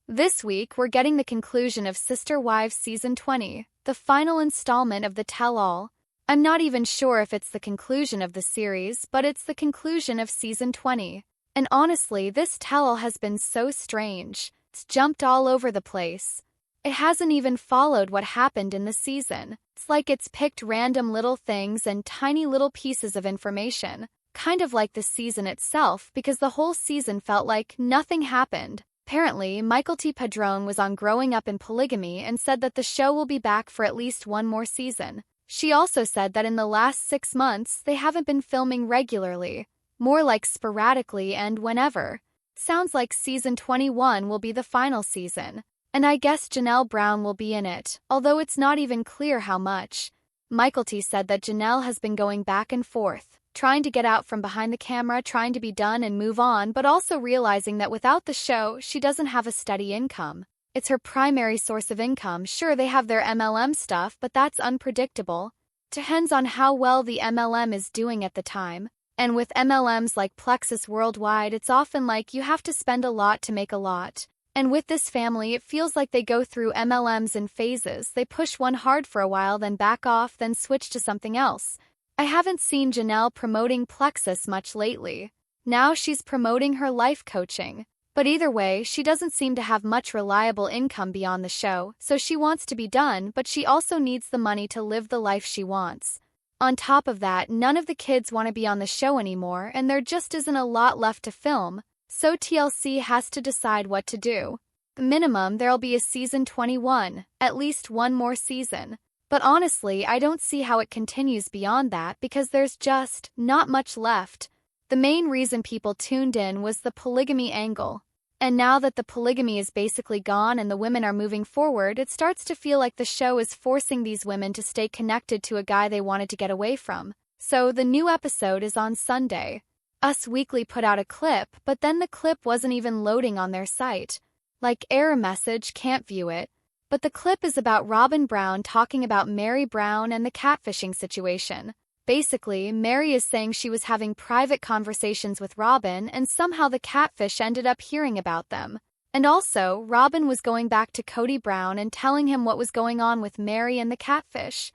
This week, we're getting the conclusion of Sister Wives Season 20, the final installment of the tell-all. I'm not even sure if it's the conclusion of the series, but it's the conclusion of Season 20. And honestly, this tell-all has been so strange. It's jumped all over the place. It hasn't even followed what happened in the season. It's like it's picked random little things and tiny little pieces of information. Kind of like the season itself, because the whole season felt like nothing happened. Apparently, Michael T. Padron was on Growing Up in Polygamy and said that the show will be back for at least one more season. She also said that in the last 6 months, they haven't been filming regularly, more like sporadically and whenever. Sounds like season 21 will be the final season. And I guess Janelle Brown will be in it, although it's not even clear how much. Michael T. said that Janelle has been going back and forth, trying to get out from behind the camera, trying to be done and move on, but also realizing that without the show, she doesn't have a steady income. It's her primary source of income. Sure, they have their MLM stuff, but that's unpredictable. Depends on how well the MLM is doing at the time. And with MLMs like Plexus Worldwide, it's often like you have to spend a lot to make a lot. And with this family, it feels like they go through MLMs in phases. They push one hard for a while, then back off, then switch to something else. I haven't seen Janelle promoting Plexus much lately. Now she's promoting her life coaching. But either way, she doesn't seem to have much reliable income beyond the show, so she wants to be done, but she also needs the money to live the life she wants. On top of that, none of the kids want to be on the show anymore, and there just isn't a lot left to film, so TLC has to decide what to do. The minimum, there'll be a season 21, at least one more season. But honestly, I don't see how it continues beyond that because there's just not much left. The main reason people tuned in was the polygamy angle. And now that the polygamy is basically gone and the women are moving forward, it starts to feel like the show is forcing these women to stay connected to a guy they wanted to get away from. So the new episode is on Sunday. Us Weekly put out a clip, but then the clip wasn't even loading on their site. Like error message, can't view it. But the clip is about Robyn Brown talking about Meri Brown and the catfishing situation. Basically, Meri is saying she was having private conversations with Robyn and somehow the catfish ended up hearing about them. And also, Robyn was going back to Kody Brown and telling him what was going on with Meri and the catfish.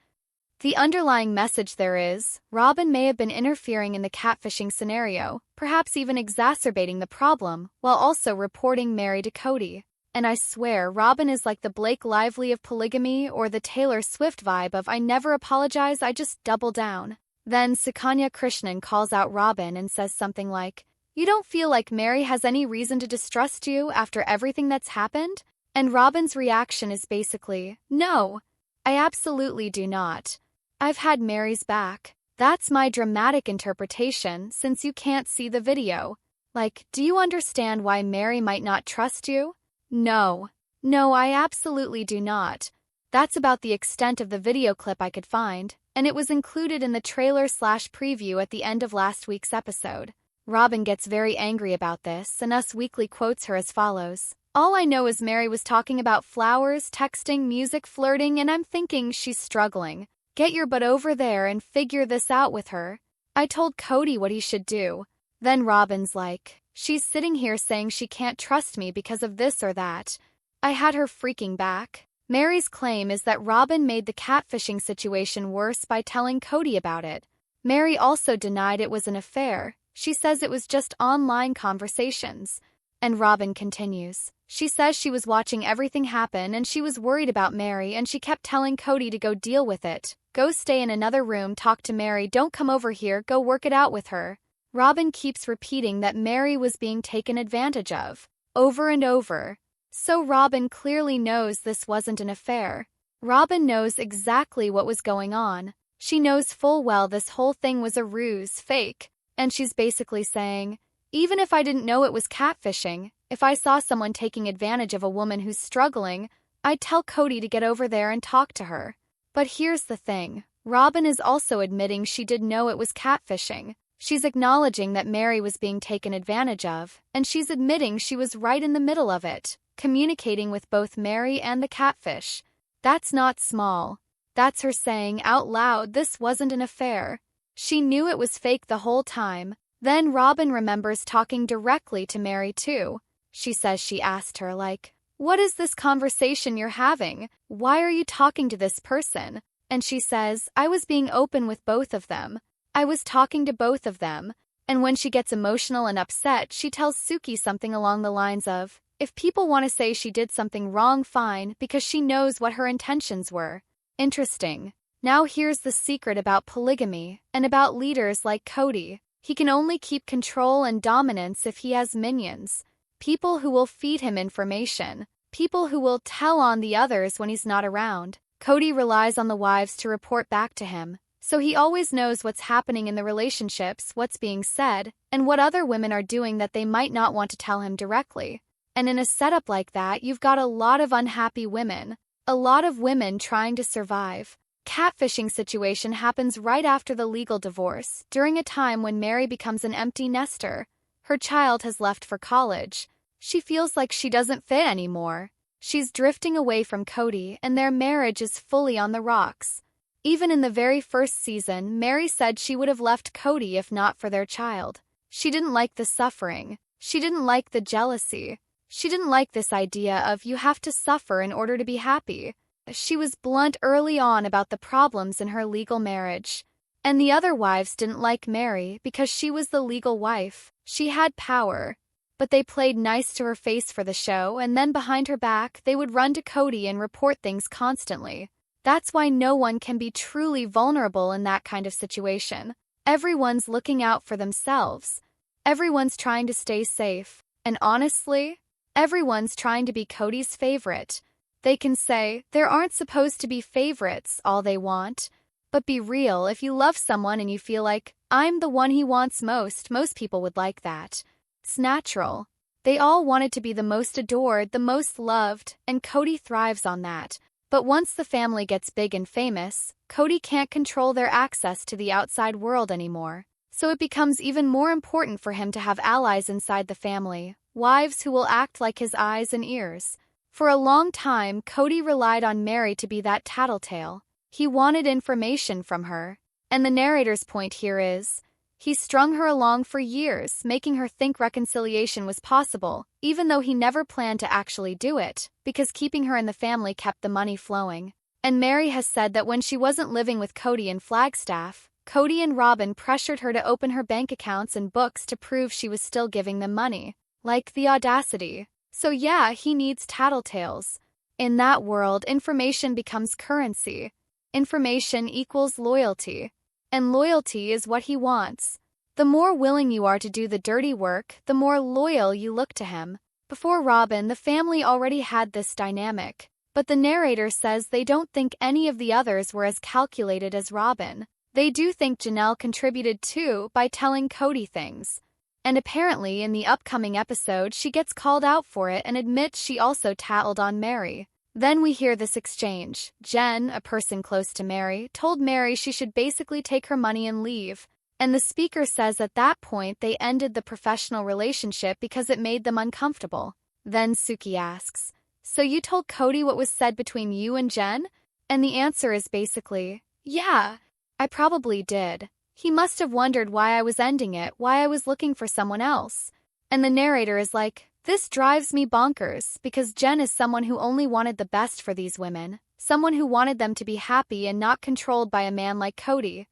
The underlying message there is, Robyn may have been interfering in the catfishing scenario, perhaps even exacerbating the problem, while also reporting Meri to Kody. And I swear, Robyn is like the Blake Lively of polygamy or the Taylor Swift vibe of I never apologize, I just double down. Then Sukanya Krishnan calls out Robyn and says something like, "You don't feel like Meri has any reason to distrust you after everything that's happened?" And Robyn's reaction is basically, "No, I absolutely do not. I've had Meri's back. That's my dramatic interpretation since you can't see the video. Like, do you understand why Meri might not trust you? No, I absolutely do not." That's about the extent of the video clip I could find, and it was included in the trailer/preview at the end of last week's episode. Robyn gets very angry about this, and Us Weekly quotes her as follows. "All I know is Meri was talking about flowers, texting, music, flirting, and I'm thinking she's struggling. Get your butt over there and figure this out with her. I told Kody what he should do." Then Robyn's like, "She's sitting here saying she can't trust me because of this or that. I had her freaking back." Meri's claim is that Robyn made the catfishing situation worse by telling Kody about it. Meri also denied it was an affair. She says it was just online conversations. And Robyn continues. She says she was watching everything happen and she was worried about Meri and she kept telling Kody to go deal with it. Go stay in another room, talk to Meri, don't come over here, go work it out with her. Robyn keeps repeating that Meri was being taken advantage of, over and over. So Robyn clearly knows this wasn't an affair. Robyn knows exactly what was going on. She knows full well this whole thing was a ruse, fake. And she's basically saying, even if I didn't know it was catfishing, if I saw someone taking advantage of a woman who's struggling, I'd tell Kody to get over there and talk to her. But here's the thing. Robyn is also admitting she did know it was catfishing. She's acknowledging that Meri was being taken advantage of, and she's admitting she was right in the middle of it, communicating with both Meri and the catfish. That's not small. That's her saying out loud this wasn't an affair. She knew it was fake the whole time. Then Robyn remembers talking directly to Meri too. She says she asked her, like, "What is this conversation you're having? Why are you talking to this person?" And she says, "I was being open with both of them. I was talking to both of them." And when she gets emotional and upset, she tells Suki something along the lines of, "If people want to say she did something wrong, fine, because she knows what her intentions were." Interesting. Now here's the secret about polygamy, and about leaders like Kody. He can only keep control and dominance if he has minions. People who will feed him information. People who will tell on the others when he's not around. Kody relies on the wives to report back to him, so he always knows what's happening in the relationships, what's being said, and what other women are doing that they might not want to tell him directly. And in a setup like that, you've got a lot of unhappy women. A lot of women trying to survive. Catfishing situation happens right after the legal divorce, during a time when Meri becomes an empty nester. Her child has left for college. She feels like she doesn't fit anymore. She's drifting away from Kody, and their marriage is fully on the rocks. Even in the very first season, Meri said she would have left Kody if not for their child. She didn't like the suffering. She didn't like the jealousy. She didn't like this idea of you have to suffer in order to be happy. She was blunt early on about the problems in her legal marriage. And the other wives didn't like Meri because she was the legal wife. She had power. But they played nice to her face for the show, and then behind her back, they would run to Kody and report things constantly. That's why no one can be truly vulnerable in that kind of situation. Everyone's looking out for themselves. Everyone's trying to stay safe. And honestly, everyone's trying to be Kody's favorite. They can say, there aren't supposed to be favorites all they want. But be real, if you love someone and you feel like, I'm the one he wants most people would like that. It's natural. They all wanted to be the most adored, the most loved, and Kody thrives on that. But once the family gets big and famous, Kody can't control their access to the outside world anymore. So it becomes even more important for him to have allies inside the family, wives who will act like his eyes and ears. For a long time, Kody relied on Meri to be that tattletale. He wanted information from her. And the narrator's point here is, he strung her along for years, making her think reconciliation was possible, even though he never planned to actually do it, because keeping her in the family kept the money flowing. And Meri has said that when she wasn't living with Kody in Flagstaff, Kody and Robyn pressured her to open her bank accounts and books to prove she was still giving them money. Like the audacity. So yeah, he needs tattletales. In that world, information becomes currency. Information equals loyalty. And loyalty is what he wants. The more willing you are to do the dirty work, the more loyal you look to him. Before Robyn, the family already had this dynamic. But the narrator says they don't think any of the others were as calculated as Robyn. They do think Janelle contributed too by telling Kody things. And apparently in the upcoming episode she gets called out for it and admits she also tattled on Meri. Then we hear this exchange. Jen, a person close to Meri, told Meri she should basically take her money and leave. And the speaker says at that point they ended the professional relationship because it made them uncomfortable. Then Suki asks, "So you told Kody what was said between you and Jen?" And the answer is basically, "Yeah, I probably did. He must have wondered why I was ending it, why I was looking for someone else." And the narrator is like, "This drives me bonkers, because Jen is someone who only wanted the best for these women, someone who wanted them to be happy and not controlled by a man like Kody.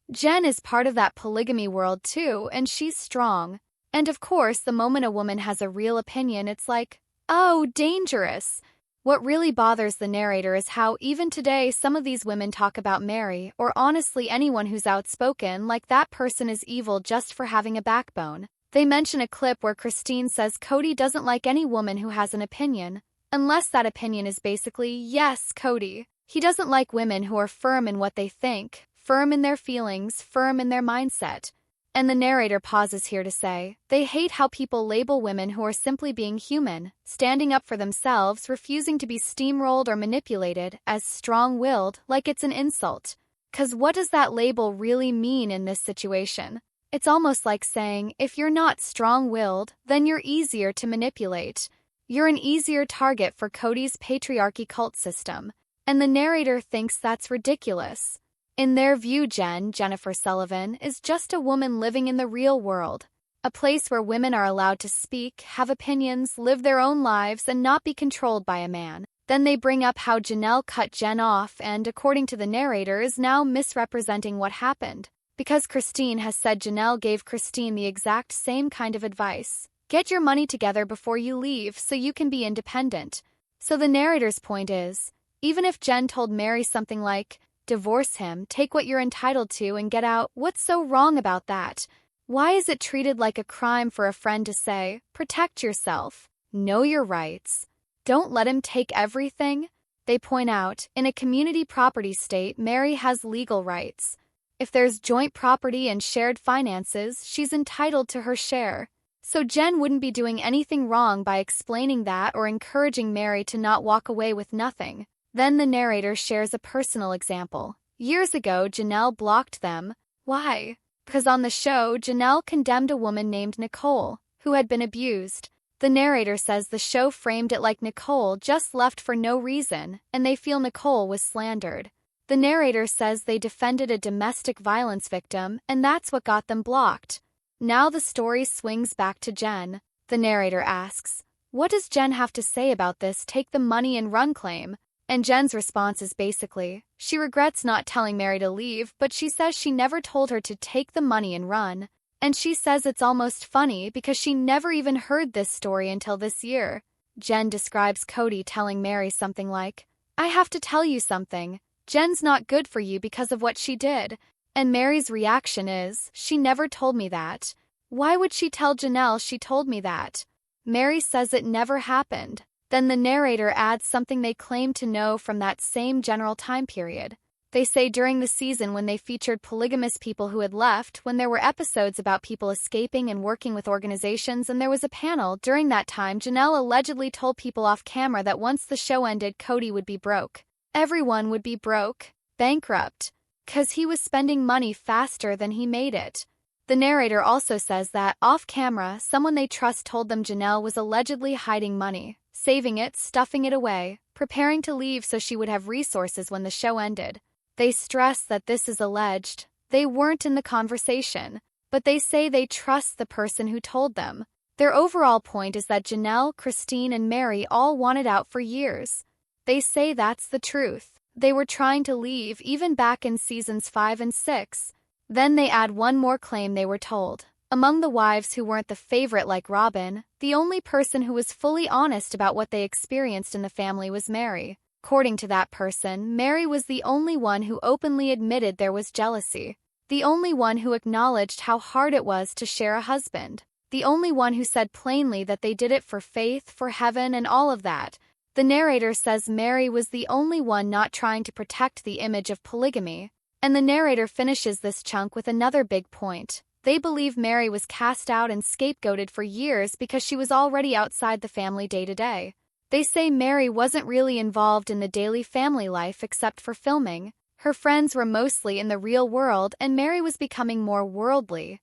Jen is part of that polygamy world too, and she's strong. And of course, the moment a woman has a real opinion, it's like, oh, dangerous." What really bothers the narrator is how, even today, some of these women talk about Meri, or honestly anyone who's outspoken, like that person is evil just for having a backbone. They mention a clip where Christine says Kody doesn't like any woman who has an opinion, unless that opinion is basically, yes, Kody. He doesn't like women who are firm in what they think, firm in their feelings, firm in their mindset. And the narrator pauses here to say, they hate how people label women who are simply being human, standing up for themselves, refusing to be steamrolled or manipulated, as strong-willed, like it's an insult. 'Cause what does that label really mean in this situation? It's almost like saying, if you're not strong-willed, then you're easier to manipulate. You're an easier target for Kody's patriarchy cult system. And the narrator thinks that's ridiculous. In their view, Jennifer Sullivan, is just a woman living in the real world. A place where women are allowed to speak, have opinions, live their own lives, and not be controlled by a man. Then they bring up how Janelle cut Jen off and, according to the narrator, is now misrepresenting what happened. Because Christine has said Janelle gave Christine the exact same kind of advice. Get your money together before you leave so you can be independent. So the narrator's point is, even if Jen told Meri something like, divorce him, take what you're entitled to and get out, what's so wrong about that? Why is it treated like a crime for a friend to say, protect yourself, know your rights? Don't let him take everything? They point out, in a community property state, Meri has legal rights. If there's joint property and shared finances, she's entitled to her share. So Jen wouldn't be doing anything wrong by explaining that or encouraging Meri to not walk away with nothing. Then the narrator shares a personal example. Years ago, Janelle blocked them. Why? Because on the show, Janelle condemned a woman named Nicole, who had been abused. The narrator says the show framed it like Nicole just left for no reason, and they feel Nicole was slandered. The narrator says they defended a domestic violence victim, and that's what got them blocked. Now the story swings back to Jen. The narrator asks, what does Jen have to say about this take the money and run claim? And Jen's response is basically, she regrets not telling Meri to leave, but she says she never told her to take the money and run. And she says it's almost funny because she never even heard this story until this year. Jen describes Kody telling Meri something like, I have to tell you something. Jen's not good for you because of what she did. And Meri's reaction is, she never told me that. Why would she tell Janelle she told me that? Meri says it never happened. Then the narrator adds something they claim to know from that same general time period. They say during the season when they featured polygamous people who had left, when there were episodes about people escaping and working with organizations, and there was a panel, during that time Janelle allegedly told people off camera that once the show ended, Kody would be broke. Everyone would be broke, bankrupt, 'cause he was spending money faster than he made it. The narrator also says that, off camera, someone they trust told them Janelle was allegedly hiding money, saving it, stuffing it away, preparing to leave so she would have resources when the show ended. They stress that this is alleged. They weren't in the conversation, but they say they trust the person who told them. Their overall point is that Janelle, Christine, and Meri all wanted out for years. They say that's the truth. They were trying to leave even back in seasons 5 and 6. Then they add one more claim they were told. Among the wives who weren't the favorite like Robyn, the only person who was fully honest about what they experienced in the family was Meri. According to that person, Meri was the only one who openly admitted there was jealousy. The only one who acknowledged how hard it was to share a husband. The only one who said plainly that they did it for faith, for heaven, and all of that. The narrator says Meri was the only one not trying to protect the image of polygamy. And the narrator finishes this chunk with another big point. They believe Meri was cast out and scapegoated for years because she was already outside the family day to day. They say Meri wasn't really involved in the daily family life except for filming. Her friends were mostly in the real world, and Meri was becoming more worldly.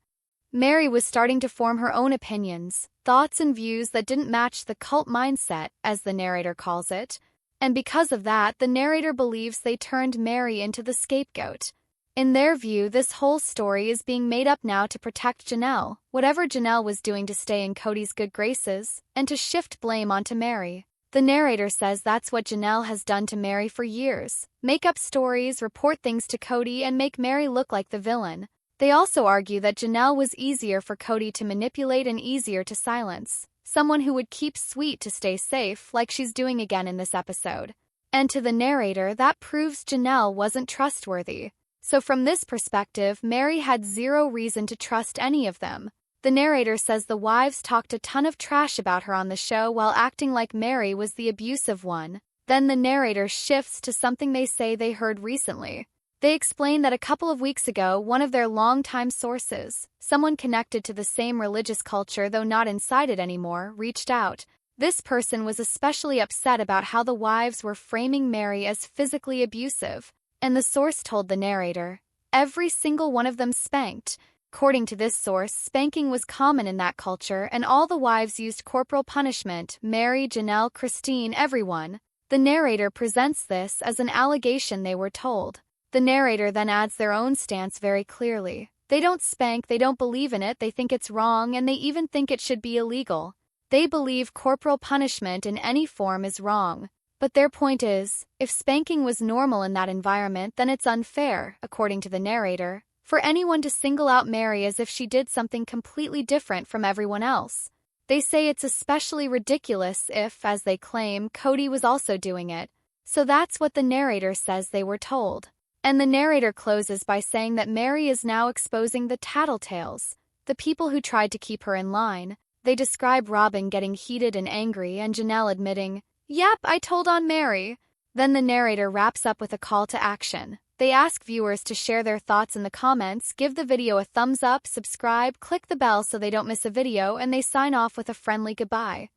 Meri was starting to form her own opinions, thoughts and views that didn't match the cult mindset, as the narrator calls it. And because of that, the narrator believes they turned Meri into the scapegoat. In their view, this whole story is being made up now to protect Janelle, whatever Janelle was doing to stay in Kody's good graces, and to shift blame onto Meri. The narrator says that's what Janelle has done to Meri for years. Make up stories, report things to Kody, and make Meri look like the villain. They also argue that Janelle was easier for Kody to manipulate and easier to silence. Someone who would keep sweet to stay safe, like she's doing again in this episode. And to the narrator, that proves Janelle wasn't trustworthy. So from this perspective, Meri had zero reason to trust any of them. The narrator says the wives talked a ton of trash about her on the show while acting like Meri was the abusive one. Then the narrator shifts to something they say they heard recently. They explain that a couple of weeks ago, one of their longtime sources, someone connected to the same religious culture though not inside it anymore, reached out. This person was especially upset about how the wives were framing Meri as physically abusive, and the source told the narrator, every single one of them spanked. According to this source, spanking was common in that culture, and all the wives used corporal punishment, Meri, Janelle, Christine, everyone. The narrator presents this as an allegation they were told. The narrator then adds their own stance very clearly. They don't spank, they don't believe in it, they think it's wrong, and they even think it should be illegal. They believe corporal punishment in any form is wrong. But their point is, if spanking was normal in that environment, then it's unfair, according to the narrator, for anyone to single out Meri as if she did something completely different from everyone else. They say it's especially ridiculous if, as they claim, Kody was also doing it. So that's what the narrator says they were told. And the narrator closes by saying that Meri is now exposing the tattletales, the people who tried to keep her in line. They describe Robyn getting heated and angry and Janelle admitting, "Yep, I told on Meri." Then the narrator wraps up with a call to action. They ask viewers to share their thoughts in the comments, give the video a thumbs up, subscribe, click the bell so they don't miss a video, and they sign off with a friendly goodbye.